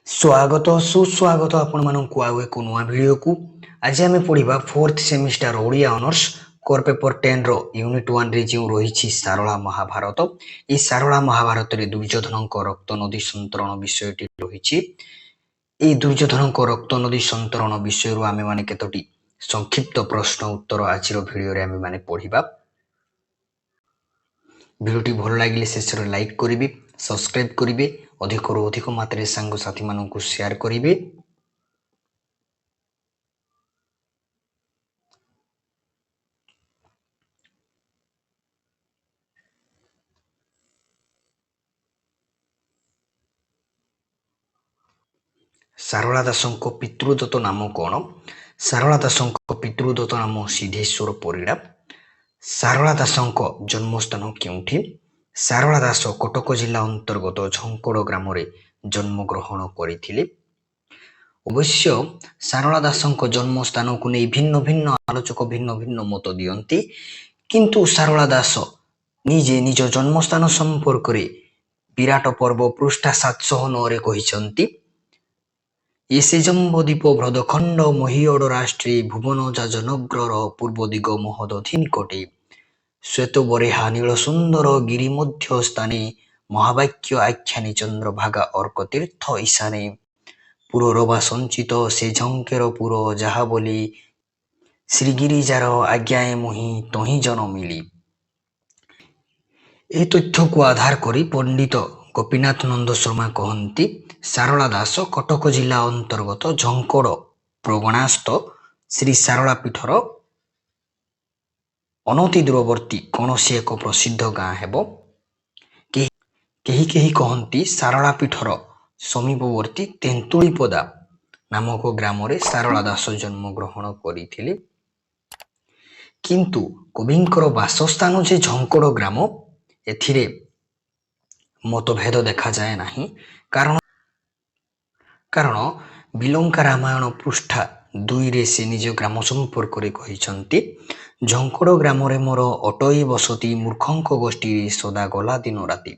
स्वागत सुस्वागत आपण मानकु आउ एक नुआ वीडियो को आज आम पढ़ा 4th semester Odia honours core paper 10 रो यूनिट 1 रे जो रही सारला महाभारत ये सारला महाभारत रे दुर्योधन रक्त नदी संतरण विषयटी रही ये दुर्योधन रक्त नदी संतरण विषय आम माने केतोटी संक्षिप्त प्रश्न उत्तर आज वीडियो रे आम माने पढ़िबा। वीडियोटी भल लगे शेष लाइक करेंगे, सब्सक्राइब करेंगे, अधिक अधिक मात्रा सांग साथी मानू शेयर करेंगे। सारला दासों पितृदत्त नाम कौन? सारला दासों पितृदत्त नाम सिद्धेश्वर परिड़ा। सारला दासों जन्मस्थान केउठी? सारला दास कटक जिला अंतर्गत झंकड़ ग्राम जन्म ग्रहण करथिले। अवश्य सारला दासों जन्म स्थान को नहीं भिन्न भिन्न आलोचक भिन्न भिन्न मत दियंती, किंतु सारला दास निजे निज जन्मस्थान संपर्क में विराट पर्व पृष्ठा 709 कहिसंती। ये सेजम्बद्वीप भ्रदखंड महियड राष्ट्रे भुवन जाजनग्रर पूर्व दिग महदधि निकटे श्वेत बरेहा नील सुंदर गिरी मध्य स्थाने महावाक्य आख्यानी चंद्रभागा अर्क तीर्थ ईशाने पुररवा संचित से झंकेर पुर जहा बोली श्रीगिरिजार आज्ञाए मुहि तहि जन मिली। ए तथ्य को आधार करी पंडित गोपीनाथ नंद शर्मा कहती सारला दास कटक जिला अंतर्गत झंकड़ प्रगणास्थ श्री सारला पीठर अनति दूरवर्ती कौन सी एक प्रसिद्ध गाँ हेब। कही कहती सारला पीठर समीपवर्ती तेंतुलीपदा नामक ग्राम रे सारला दास जन्म ग्रहण करथिले। किंतु कविंकर बासस्थान जे झंकड़ ग्राम एथिरे मतभेद देखा जाए नहीं, कारण बिलंका रामायण पृष्ठा 2 रे से निज ग्राम संपर्क रे कहिसंती झंकड़ ग्राम रे मोर अटई बसती मूर्खंक गोष्ठी सदा गला दिन राति।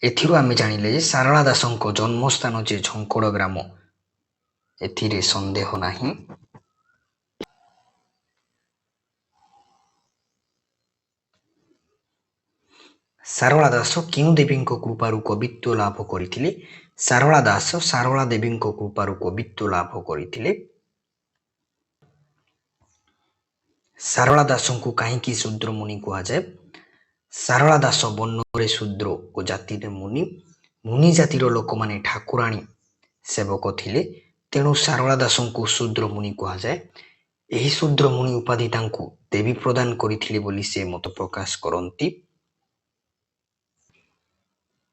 एथिरु आमे जानिले जे सारला दासंक जन्मस्थान जे झंकड़ ग्राम एथिरे संदेह नहीं। सारला दास क्यों देवी कृपारू कवित्व लाभ करथिले? सारला दास सारला देवी कृपारू कवित्व लाभ करथिले। सारला दास को कहीं शूद्र मुनि कहा जाए? सारला दास बन्न शूद्र और जाति मुनि मुनि जातिर लोक माने ठाकुराणी सेवक थिले, तेणु सारला दास को शूद्र मुनि कहा जाए। यही शूद्र मुनि उपाधि तांकु देवी प्रदान करथिले बोली से मत प्रकाश करती।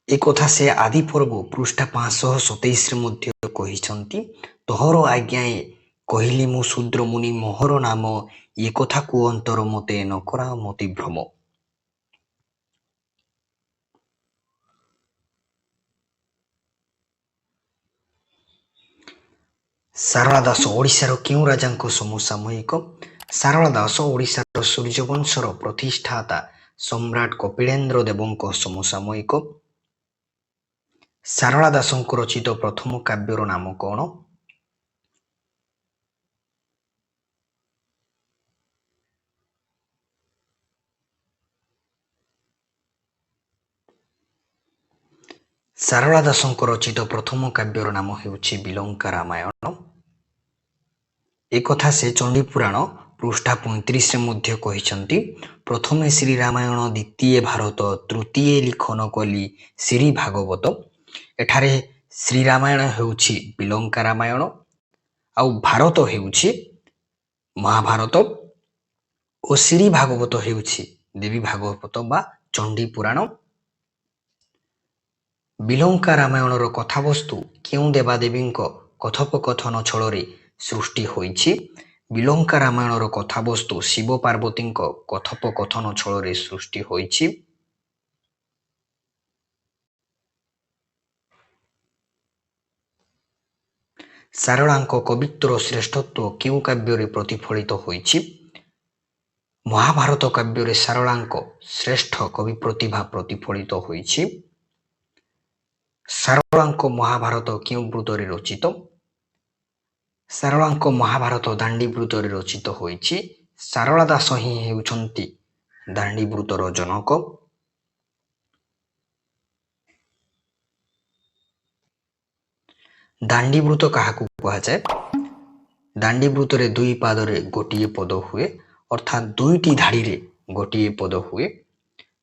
एक कथा से आदि पर्व पृष्ठा 527 मध्य कहिसंती तोहर आज्ञाए कहली मु शूद्र मुनि मोहर नाम ये कथा को अंतर मते न करा मति भ्रम। सारला दास ओडिशार क्यों राजांक समसामयिक? सारला दास ओडिशार सूर्यवंशर प्रतिष्ठाता सम्राट कपिलेन्द्र देवंक समसामयिक। सारला दासंक रचित प्रथम काव्यर नाम कौन? सारला दासंक रचित प्रथम काव्यर नाम हेउछि बिलंका रामायण। एक कथा से चंडी पुराण पृष्ठा 35 मध्य कहिसंती प्रथमे श्री रामायण द्वितीय भारत तृतीय लिखन कली श्री भागवत। एठारे श्री रामायण हेउछि बिलंका रामायण आउ भारत हेउछि महाभारत और श्री भागवत हेउछि देवी भागवत बा चंडी पुराण। बिलंका रामायणर कथावस्तु क्यों देवादेवी कथोपकथन छल सृष्टि होइछि? बिलंका रामायणर कथावस्तु शिव पार्वती कथोपकथन छल सृष्टि होइछि। सारलांक कवित्वर श्रेष्ठत्व क्यों काव्य प्रतिफलित होइछि? महाभारत काव्य सारलांक श्रेष्ठ कवि प्रतिभा प्रतिफलित होइछि। ସାରଳାଙ୍କ ମହାଭାରତ କେଉଁ ବୃତ୍ତରେ ରଚିତ? ସାରଳାଙ୍କ ମହାଭାରତ ଦାଣ୍ଡି ବୃତ୍ତରେ ରଚିତ ହୋଇଛି। ସାରଳା ଦାସ ହିଁ ହେଉଛନ୍ତି ଦାଣ୍ଡି ବୃତ୍ତର ଜନକ। ଦାଣ୍ଡି ବୃତ୍ତ କାହାକୁ କୁହାଯାଏ? ଦାଣ୍ଡି ବୃତ୍ତରେ ଦୁଇ ପାଦରେ ଗୋଟିଏ ପଦ ହୁଏ, ଅର୍ଥାତ୍ ଦୁଇଟି ଧାଡ଼ିରେ ଗୋଟିଏ ପଦ ହୁଏ।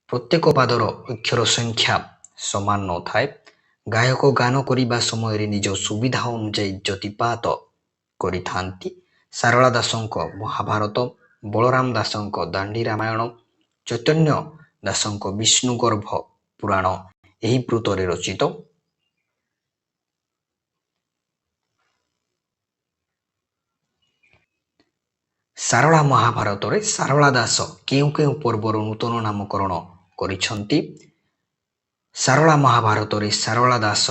ପ୍ରତ୍ୟେକ ପାଦର ଅକ୍ଷର ସଂଖ୍ୟା ସମାନ ନଥାଏ। ଗାୟକ ଗାନ କରିବା ସମୟରେ ନିଜ ସୁବିଧା ଅନୁଯାୟୀ ଜ୍ୟୋତିପାତ କରିଥାନ୍ତି। ସାରଳା ଦାସଙ୍କ ମହାଭାରତ, ବଳରାମ ଦାସଙ୍କ ଦାଣ୍ଡି ରାମାୟଣ, ଚୈତନ୍ୟ ଦାସଙ୍କ ବିଷ୍ଣୁଗର୍ଭ ପୁରାଣ ଏହି ବୃତ୍ତରେ ରଚିତ। ସାରଳା ମହାଭାରତରେ ସାରଳା ଦାସ କେଉଁ କେଉଁ ପର୍ବର ନୂତନ ନାମକରଣ କରିଛନ୍ତି? ସାରଳା ମହାଭାରତରେ ସାରଳା ଦାସ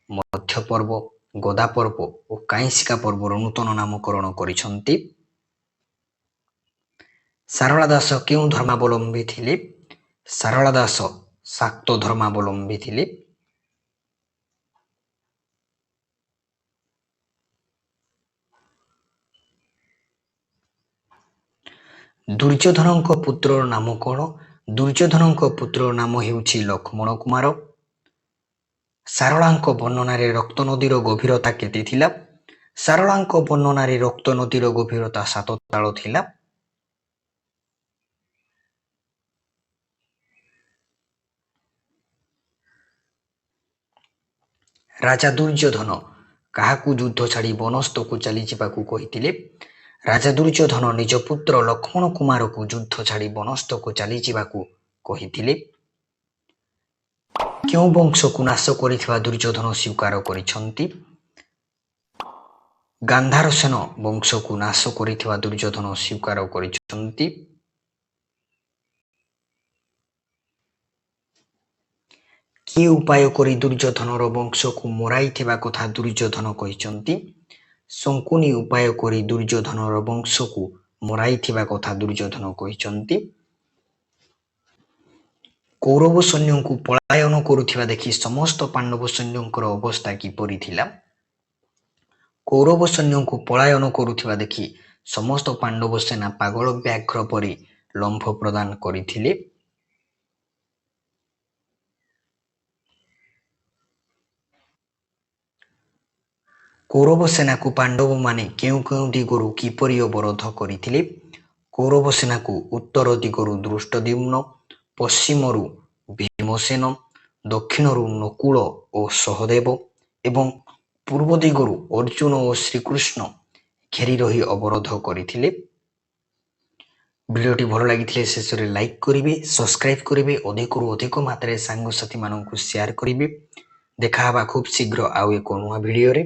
ମଧ୍ୟ ପର୍ବ, ଗଦା ପର୍ବ ଓ କାଇଁସିକା ପର୍ବର ନୂତନ ନାମକରଣ କରିଛନ୍ତି। ସାରଳା ଦାସ କେଉଁ ଧର୍ମାବଲମ୍ବୀ ଥିଲେ? ସାରଳା ଦାସ ଶାକ୍ତ ଧର୍ମାବଲମ୍ବୀ ଥିଲେ। ଦୁର୍ଯ୍ୟୋଧନଙ୍କ ପୁତ୍ରର ନାମ କଣ? ଦୁର୍ଯ୍ୟୋଧନଙ୍କ ପୁତ୍ରର ନାମ ହେଉଛି ଲକ୍ଷ୍ମଣ କୁମାର। ସାରଳାଙ୍କ ବର୍ଣ୍ଣନାରେ ରକ୍ତ ନଦୀର ଗଭୀରତା କେତେ ଥିଲା? ସାରଳାଙ୍କ ବର୍ଣ୍ଣନାରେ ରକ୍ତ ନଦୀର ଗଭୀରତା 7 ତାଳ ଥିଲା। ରାଜା ଦୁର୍ଯ୍ୟୋଧନ କାହାକୁ ଯୁଦ୍ଧ ଛାଡ଼ି ବନସ୍ତକୁ ଚାଲିଯିବାକୁ କହିଥିଲେ? ରାଜା ଦୁର୍ଯ୍ୟୋଧନ ନିଜ ପୁତ୍ର ଲକ୍ଷ୍ମଣ କୁମାରକୁ ଯୁଦ୍ଧ ଛାଡ଼ି ବନସ୍ତକୁ ଚାଲିଯିବାକୁ କହିଥିଲେ। କେଉଁ ବଂଶକୁ ନାଶ କରିଥିବା ଦୁର୍ଯ୍ୟୋଧନ ସ୍ୱୀକାର କରିଛନ୍ତି? ଗାନ୍ଧାରସେନ ବଂଶକୁ ନାଶ କରିଥିବା ଦୁର୍ଯ୍ୟୋଧନ ସ୍ୱୀକାର କରିଛନ୍ତି। କିଏ ଉପାୟ କରି ଦୁର୍ଯ୍ୟୋଧନର ବଂଶକୁ ମରାଇଥିବା କଥା ଦୁର୍ଯ୍ୟୋଧନ କହିଛନ୍ତି? ଶଙ୍କୁନି ଉପାୟ କରି ଦୁର୍ଯ୍ୟୋଧନର ବଂଶକୁ ମରାଇଥିବା କଥା ଦୁର୍ଯ୍ୟୋଧନ କହିଛନ୍ତି। କୌରବ ସୈନ୍ୟଙ୍କୁ ପଳାୟନ କରୁଥିବା ଦେଖି ସମସ୍ତ ପାଣ୍ଡବ ସୈନ୍ୟଙ୍କର ଅବସ୍ଥା କିପରି ଥିଲା? କୌରବ ସୈନ୍ୟଙ୍କୁ ପଳାୟନ କରୁଥିବା ଦେଖି ସମସ୍ତ ପାଣ୍ଡବ ସେନା ପାଗଳ ବ୍ୟାଘ୍ର ପରି ଲମ୍ଫ ପ୍ରଦାନ କରିଥିଲେ। କୌରବ ସେନାକୁ ପାଣ୍ଡବମାନେ କେଉଁ କେଉଁ ଦିଗରୁ କିପରି ଅବରୋଧ କରିଥିଲେ? କୌରବ ସେନାକୁ ଉତ୍ତର ଦିଗରୁ ଧୃଷ୍ଟଦ୍ୟୁମ୍ନ, ପଶ୍ଚିମରୁ ଭୀମସେନ, ଦକ୍ଷିଣରୁ ନକୁଳ ଓ ସହଦେବ ଏବଂ ପୂର୍ବ ଦିଗରୁ ଅର୍ଜୁନ ଓ ଶ୍ରୀକୃଷ୍ଣ ଘେରି ରହି ଅବରୋଧ କରିଥିଲେ। ଭିଡ଼ିଓଟି ଭଲ ଲାଗିଥିଲେ ଶେଷରେ ଲାଇକ୍ କରିବେ, ସବସ୍କ୍ରାଇବ୍ କରିବେ, ଅଧିକରୁ ଅଧିକ ମାତ୍ରାରେ ସାଙ୍ଗସାଥିମାନଙ୍କୁ ସେୟାର କରିବେ। ଦେଖା ହେବା ଖୁବ୍ ଶୀଘ୍ର ଆଉ ଏକ ନୂଆ ଭିଡ଼ିଓରେ।